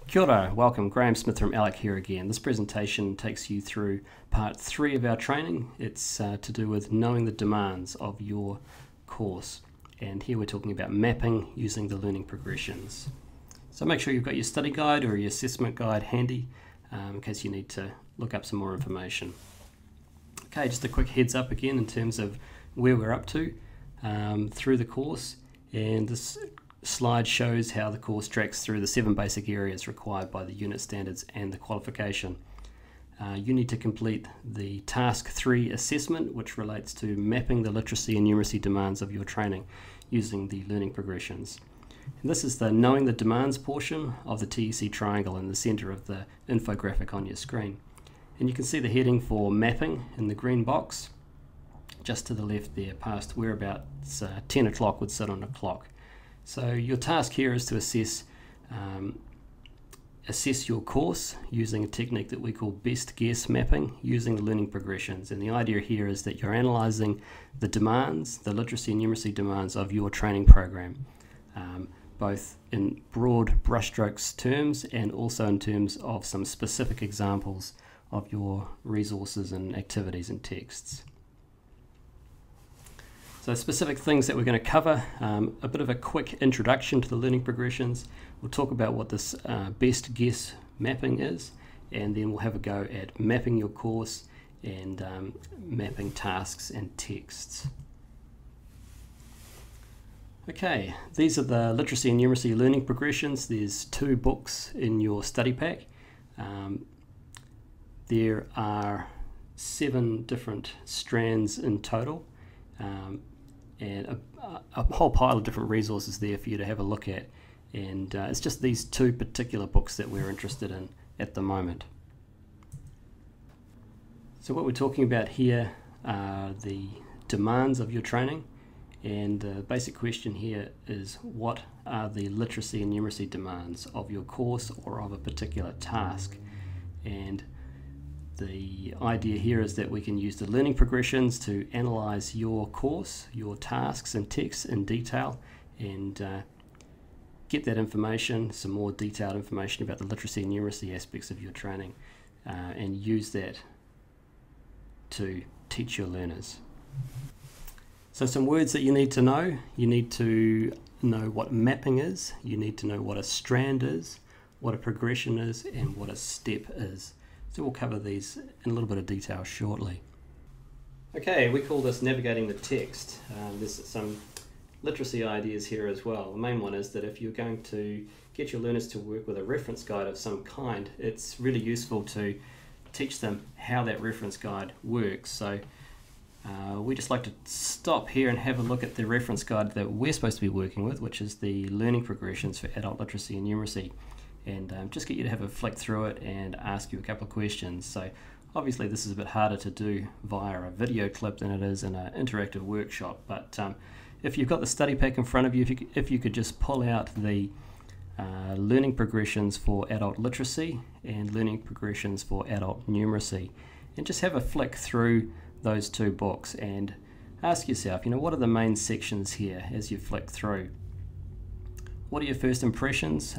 Kia ora, welcome. Graham Smith from ALEC here again. This presentation takes you through part 3 of our training. It's to do with knowing the demands of your course. And here we're talking about mapping using the learning progressions. So make sure you've got your study guide or your assessment guide handy in case you need to look up some more information. Okay, just a quick heads up again in terms of where we're up to through the course. And this slide shows how the course tracks through the 7 basic areas required by the unit standards and the qualification. You need to complete the Task 3 assessment, which relates to mapping the literacy and numeracy demands of your training using the learning progressions. And this is the knowing the demands portion of the TEC triangle in the center of the infographic on your screen. And you can see the heading for mapping in the green box just to the left there, past whereabouts 10 o'clock would sit on a clock. So your task here is to assess your course using a technique that we call best guess mapping using the learning progressions. And the idea here is that you're analysing the demands, the literacy and numeracy demands of your training program, both in broad brushstrokes terms and also in terms of some specific examples of your resources and activities and texts. So specific things that we're going to cover, a bit of a quick introduction to the learning progressions. We'll talk about what this best guess mapping is, and then we'll have a go at mapping your course and mapping tasks and texts. Okay, these are the literacy and numeracy learning progressions. There's 2 books in your study pack. There are 7 different strands in total. And a whole pile of different resources there for you to have a look at, and it's just these 2 particular books that we're interested in at the moment. So what we're talking about here are the demands of your training, and the basic question here is, what are the literacy and numeracy demands of your course or of a particular task? And the idea here is that we can use the learning progressions to analyze your course, your tasks and texts in detail, and get that information, some more detailed information about the literacy and numeracy aspects of your training, and use that to teach your learners. So some words that you need to know. You need to know what mapping is, you need to know what a strand is, what a progression is, and what a step is. So we'll cover these in a little bit of detail shortly. Okay, we call this navigating the text. There's some literacy ideas here as well. The main one is that if you're going to get your learners to work with a reference guide of some kind, it's really useful to teach them how that reference guide works. So we just like to stop here and have a look at the reference guide that we're supposed to be working with, which is the learning progressions for adult literacy and numeracy. And just get you to have a flick through it and ask you a couple of questions. So obviously this is a bit harder to do via a video clip than it is in an interactive workshop, but if you've got the study pack in front of you, if you could just pull out the learning progressions for adult literacy and learning progressions for adult numeracy, and just have a flick through those 2 books and ask yourself, what are the main sections here as you flick through? What are your first impressions?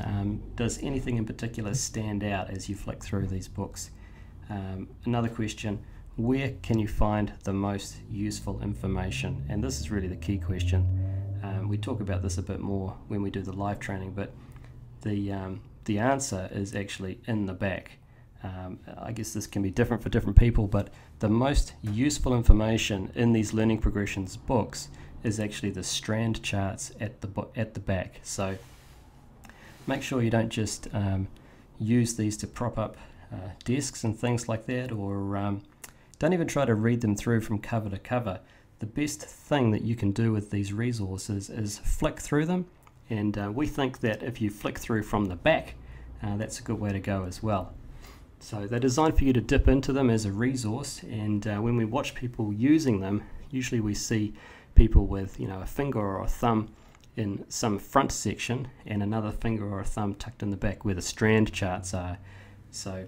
Does anything in particular stand out as you flick through these books? Another question, where can you find the most useful information? And this is really the key question. We talk about this a bit more when we do the live training, but the answer is actually in the back. I guess this can be different for different people, but the most useful information in these learning progressions books is actually the strand charts at the back. So make sure you don't just use these to prop up desks and things like that, or don't even try to read them through from cover to cover. The best thing that you can do with these resources is flick through them, and we think that if you flick through from the back, that's a good way to go as well. So they're designed for you to dip into them as a resource, and when we watch people using them, usually we see people with a finger or a thumb in some front section and another finger or a thumb tucked in the back where the strand charts are. So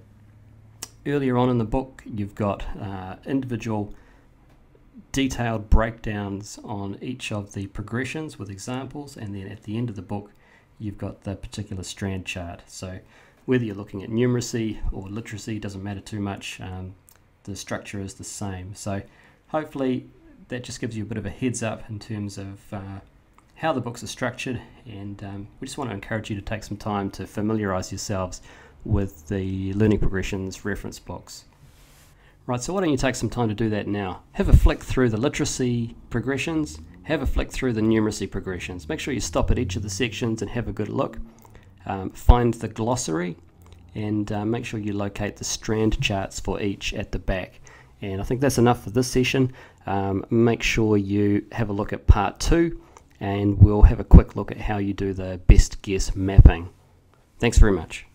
earlier on in the book you've got individual detailed breakdowns on each of the progressions with examples, and then at the end of the book you've got the particular strand chart. So whether you're looking at numeracy or literacy, doesn't matter too much. The structure is the same. So hopefully that just gives you a bit of a heads up in terms of how the books are structured, and we just want to encourage you to take some time to familiarize yourselves with the learning progressions reference blocks. Right, so why don't you take some time to do that now. Have a flick through the literacy progressions, have a flick through the numeracy progressions. Make sure you stop at each of the sections and have a good look. Find the glossary and make sure you locate the strand charts for each at the back. And I think that's enough for this session. Make sure you have a look at part 2, and we'll have a quick look at how you do the best guess mapping. Thanks very much.